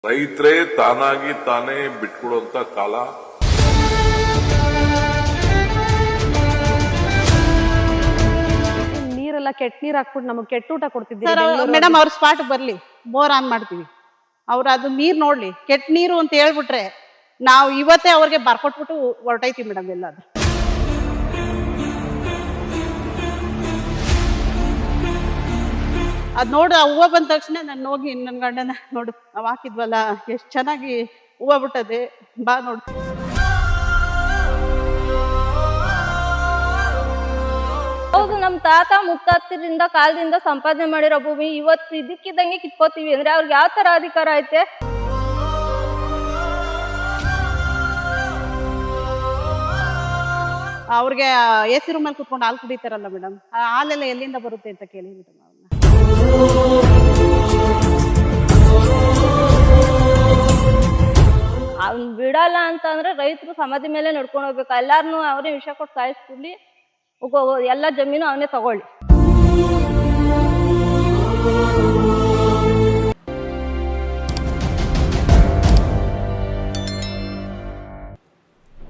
ರೈತರೇ ತಾನಾಗಿ ತಾನೇ ಬಿಟ್ಕೊಡುವಂತ ಕಾಲ. ನೀರೆಲ್ಲ ಕೆಟ್ಟ ನೀರ್ ಹಾಕ್ಬಿಟ್ಟು ನಮಗೆ ಕೆಟ್ಟ ಊಟ ಕೊಡ್ತಿದ್ದೀವಿ. ಮೇಡಮ್ ಅವ್ರ ಸ್ಪಾಟ್ ಬರ್ಲಿ, ಬೋರ್ ಆನ್ ಮಾಡ್ತೀವಿ, ಅವ್ರ ಅದು ನೀರ್ ನೋಡ್ಲಿ. ಕೆಟ್ಟ ನೀರು ಅಂತ ಹೇಳ್ಬಿಟ್ರೆ ನಾವು ಇವತ್ತೇ ಅವ್ರಿಗೆ ಬರ್ಕೊಟ್ಬಿಟ್ಟು ಹೊರಟೈತಿ ಮೇಡಮ್ ಎಲ್ಲ. ಅದ್ ನೋಡು, ಆ ಹೂವು ಬಂದ ತಕ್ಷಣ ನಾನು ಹೋಗಿ ನನ್ನ ಗಂಡನ ನೋಡು ನಾವು ಹಾಕಿದ್ವಲ್ಲ ಎಷ್ಟು ಚೆನ್ನಾಗಿ ಹೂವು ಬಿಟ್ಟದೆ, ಬಾ ನೋಡು. ಹೌದು, ನಮ್ ತಾತ ಮುತ್ತಾತರಿಂದ ಕಾಲದಿಂದ ಸಂಪಾದನೆ ಮಾಡಿರೋ ಭೂಮಿ ಇವತ್ತು ಇದಕ್ಕಿದ್ದಂಗೆ ಕಿತ್ಕೋತೀವಿ ಅಂದ್ರೆ ಅವ್ರಿಗೆ ಯಾವ ತರ ಅಧಿಕಾರ ಐತೆ? ಅವ್ರಿಗೆ AC ರೂಮಲ್ಲಿ ಕುತ್ಕೊಂಡು ಹಾಲು ಕುಡಿತಾರಲ್ಲ ಮೇಡಮ್, ಆ ಹಾಲೆಲ್ಲ ಎಲ್ಲಿಂದ ಬರುತ್ತೆ ಅಂತ ಕೇಳಿ ಮೇಡಮ್ ಅವ್ರನ್ನ. ಅವ್ನ್ ಬಿಡಲ್ಲ ಅಂತ ಅಂದ್ರೆ ರೈತರು ಸಮಾಧಿ ಮೇಲೆ ನಡ್ಕೊಂಡು ಹೋಗ್ಬೇಕು. ಎಲ್ಲಾರನು ಅವರೇ ವಿಷ ಕೊಟ್ಟು ಸಾಯಿಸ್ಬಿಡ್ಲಿ, ಎಲ್ಲ ಜಮೀನು ಅವನೇ ತಗೊಳ್ಳಿ.